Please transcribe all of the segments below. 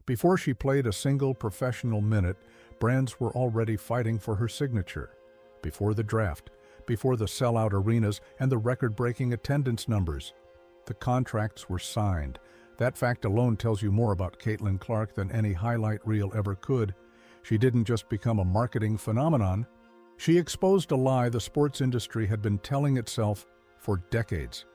Before she played a single professional minute, brands were already fighting for her signature. Before the draft, before the sellout arenas and the record-breaking attendance numbers, the contracts were signed. That fact alone tells you more about Caitlin Clark than any highlight reel ever could. She didn't just become a marketing phenomenon. She exposed a lie the sports industry had been telling itself for decades: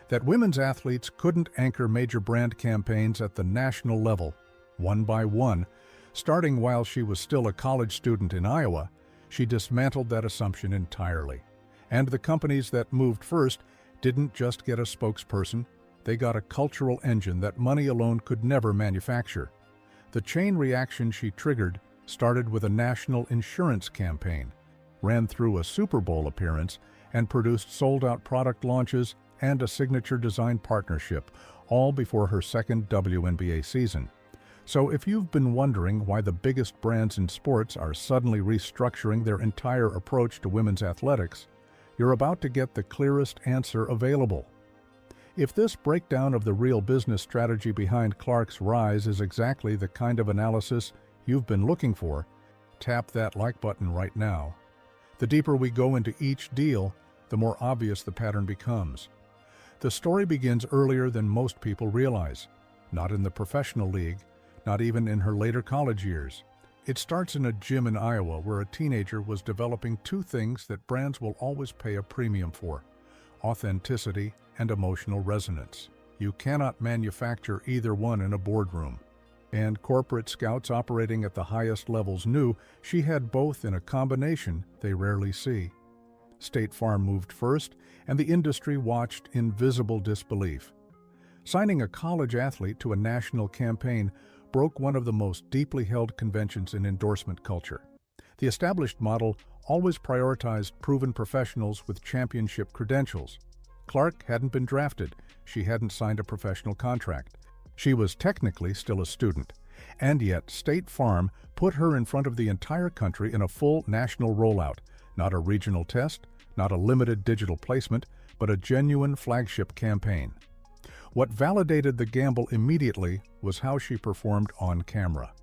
that women's athletes couldn't anchor major brand campaigns at the national level. One by one, starting while she was still a college student in Iowa, she dismantled that assumption entirely. And the companies that moved first didn't just get a spokesperson, they got a cultural engine that money alone could never manufacture. The chain reaction she triggered started with a national insurance campaign, ran through a Super Bowl appearance, and produced sold-out product launches and a signature design partnership, all before her second WNBA season. So if you've been wondering why the biggest brands in sports are suddenly restructuring their entire approach to women's athletics, you're about to get the clearest answer available. If this breakdown of the real business strategy behind Clark's rise is exactly the kind of analysis you've been looking for, tap that like button right now. The deeper we go into each deal, the more obvious the pattern becomes. The story begins earlier than most people realize, not in the professional league, not even in her later college years. It starts in a gym in Iowa where a teenager was developing two things that brands will always pay a premium for: authenticity and emotional resonance. You cannot manufacture either one in a boardroom. And corporate scouts operating at the highest levels knew she had both in a combination they rarely see. State Farm moved first, and the industry watched in visible disbelief. Signing a college athlete to a national campaign broke one of the most deeply held conventions in endorsement culture. The established model always prioritized proven professionals with championship credentials. Clark hadn't been drafted. She hadn't signed a professional contract. She was technically still a student. And yet, State Farm put her in front of the entire country in a full national rollout. Not a regional test, not a limited digital placement, but a genuine flagship campaign. What validated the gamble immediately was how she performed on camera.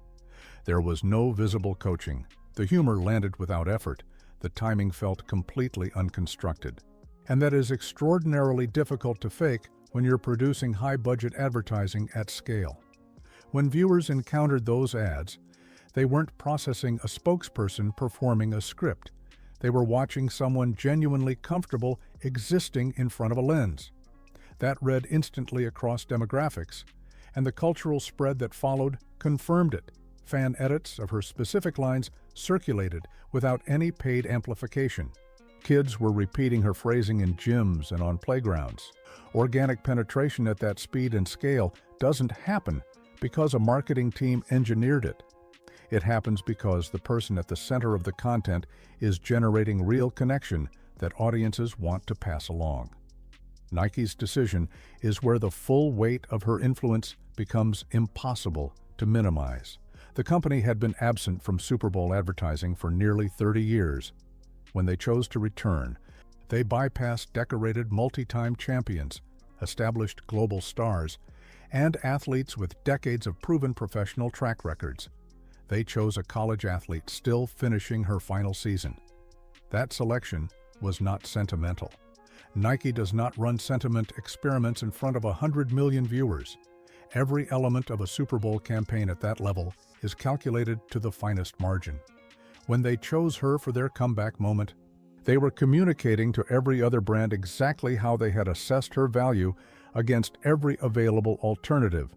There was no visible coaching. The humor landed without effort. The timing felt completely unconstructed. And that is extraordinarily difficult to fake when you're producing high-budget advertising at scale. When viewers encountered those ads, they weren't processing a spokesperson performing a script. They were watching someone genuinely comfortable existing in front of a lens. That read instantly across demographics, and the cultural spread that followed confirmed it. Fan edits of her specific lines circulated without any paid amplification. Kids were repeating her phrasing in gyms and on playgrounds. Organic penetration at that speed and scale doesn't happen because a marketing team engineered it. It happens because the person at the center of the content is generating real connection that audiences want to pass along. Nike's decision is where the full weight of her influence becomes impossible to minimize. The company had been absent from Super Bowl advertising for nearly 30 years. When they chose to return, they bypassed decorated multi-time champions, established global stars, and athletes with decades of proven professional track records. They chose a college athlete still finishing her final season. That selection was not sentimental. Nike does not run sentiment experiments in front of 100 million viewers. Every element of a Super Bowl campaign at that level is calculated to the finest margin. When they chose her for their comeback moment, they were communicating to every other brand exactly how they had assessed her value against every available alternative,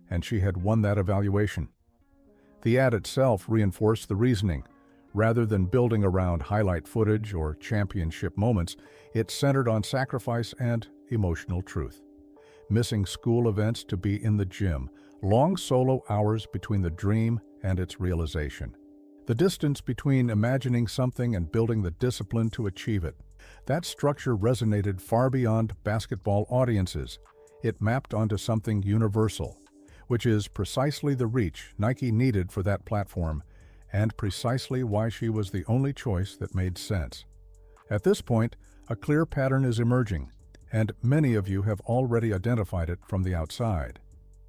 and she had won that evaluation. The ad itself reinforced the reasoning. Rather than building around highlight footage or championship moments, it centered on sacrifice and emotional truth. Missing school events to be in the gym, long solo hours between the dream and its realization. The distance between imagining something and building the discipline to achieve it. That structure resonated far beyond basketball audiences. It mapped onto something universal, which is precisely the reach Nike needed for that platform, and precisely why she was the only choice that made sense. At this point, a clear pattern is emerging, and many of you have already identified it from the outside.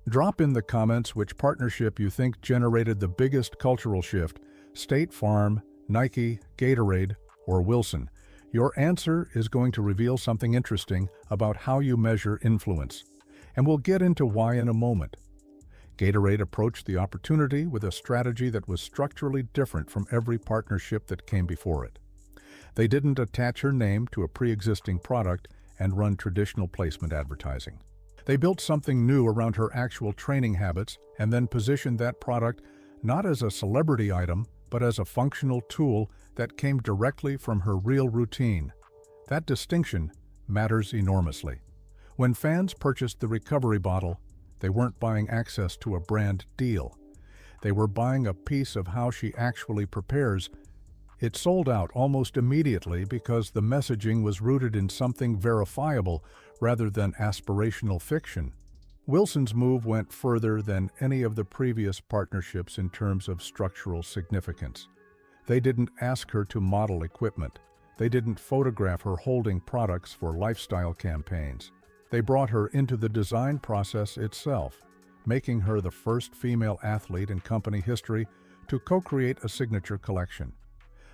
Drop in the comments which partnership you think generated the biggest cultural shift: State Farm, Nike, Gatorade, or Wilson. Your answer is going to reveal something interesting about how you measure influence, and we'll get into why in a moment. Gatorade approached the opportunity with a strategy that was structurally different from every partnership that came before it. They didn't attach her name to a pre-existing product and run traditional placement advertising. They built something new around her actual training habits and then positioned that product not as a celebrity item, but as a functional tool that came directly from her real routine. That distinction matters enormously. When fans purchased the recovery bottle, they weren't buying access to a brand deal. They were buying a piece of how she actually prepares. It sold out almost immediately because the messaging was rooted in something verifiable rather than aspirational fiction. Wilson's move went further than any of the previous partnerships in terms of structural significance. They didn't ask her to model equipment. They didn't photograph her holding products for lifestyle campaigns. They brought her into the design process itself, making her the first female athlete in company history to co-create a signature collection.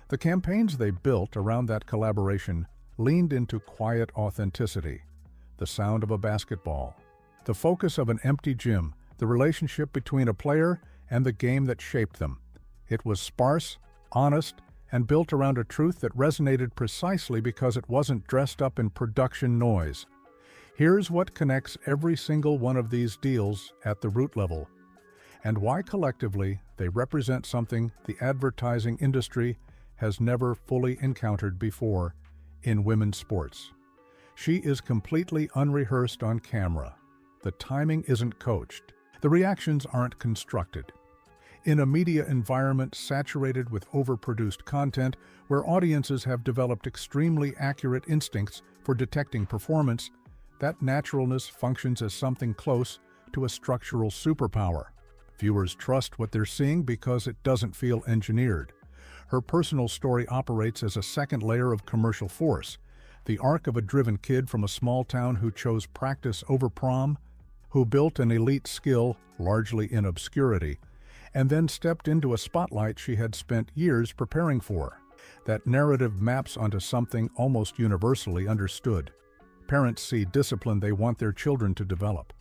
The campaigns they built around that collaboration leaned into quiet authenticity: the sound of a basketball, the focus of an empty gym, the relationship between a player and the game that shaped them. It was sparse, honest, and built around a truth that resonated precisely because it wasn't dressed up in production noise. Here's what connects every single one of these deals at the root level, and why collectively they represent something the advertising industry has never fully encountered before in women's sports. She is completely unrehearsed on camera. The timing isn't coached. The reactions aren't constructed. In a media environment saturated with overproduced content, where audiences have developed extremely accurate instincts for detecting performance, that naturalness functions as something close to a structural superpower. Viewers trust what they're seeing because it doesn't feel engineered. Her personal story operates as a second layer of commercial force, the arc of a driven kid from a small town who chose practice over prom, who built an elite skill largely in obscurity, and then stepped into a spotlight she had spent years preparing for. That narrative maps onto something almost universally understood. Parents see discipline they want their children to develop.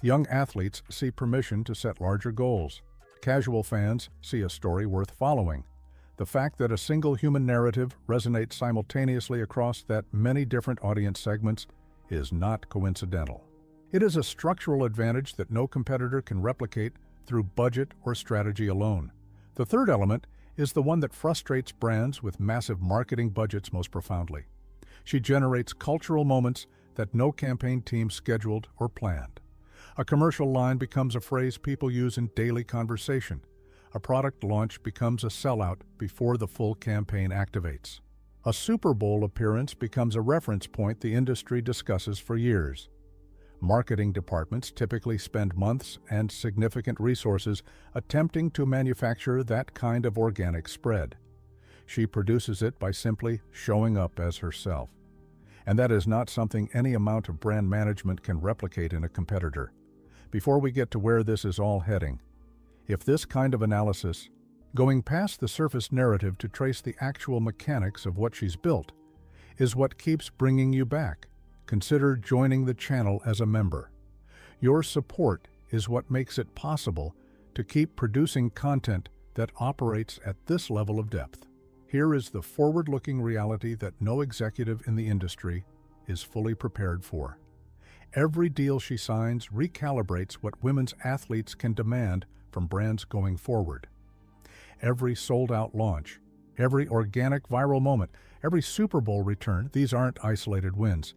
Young athletes see permission to set larger goals. Casual fans see a story worth following. The fact that a single human narrative resonates simultaneously across that many different audience segments is not coincidental. It is a structural advantage that no competitor can replicate through budget or strategy alone. The third element is the one that frustrates brands with massive marketing budgets most profoundly. She generates cultural moments that no campaign team scheduled or planned. A commercial line becomes a phrase people use in daily conversation. A product launch becomes a sellout before the full campaign activates. A Super Bowl appearance becomes a reference point the industry discusses for years. Marketing departments typically spend months and significant resources attempting to manufacture that kind of organic spread. She produces it by simply showing up as herself. And that is not something any amount of brand management can replicate in a competitor. Before we get to where this is all heading, if this kind of analysis, going past the surface narrative to trace the actual mechanics of what she's built, is what keeps bringing you back, consider joining the channel as a member. Your support is what makes it possible to keep producing content that operates at this level of depth. Here is the forward-looking reality that no executive in the industry is fully prepared for. Every deal she signs recalibrates what women's athletes can demand from brands going forward. Every sold-out launch, every organic viral moment, every Super Bowl return, these aren't isolated wins.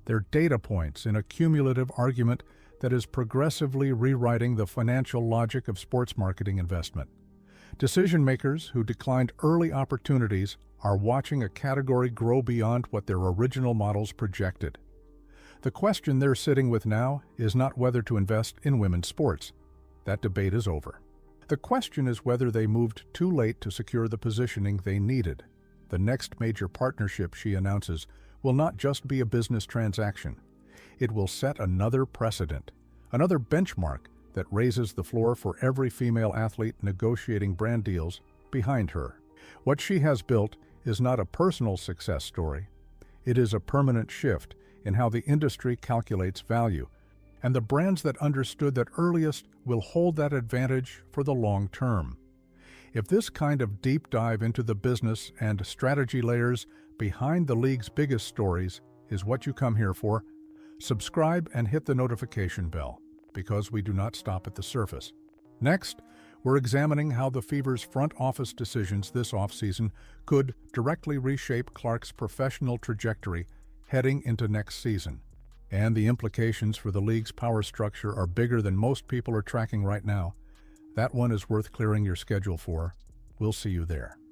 They're data points in a cumulative argument that is progressively rewriting the financial logic of sports marketing investment. Decision-makers who declined early opportunities are watching a category grow beyond what their original models projected. The question they're sitting with now is not whether to invest in women's sports. That debate is over. The question is whether they moved too late to secure the positioning they needed. The next major partnership she announces will not just be a business transaction. It will set another precedent, another benchmark that raises the floor for every female athlete negotiating brand deals behind her. What she has built is not a personal success story. It is a permanent shift in how the industry calculates value, and the brands that understood that earliest will hold that advantage for the long term. If this kind of deep dive into the business and strategy layers behind the league's biggest stories is what you come here for, subscribe and hit the notification bell, because we do not stop at the surface. Next, we're examining how the Fever's front office decisions this offseason could directly reshape Clark's professional trajectory heading into next season. And the implications for the league's power structure are bigger than most people are tracking right now. That one is worth clearing your schedule for. We'll see you there.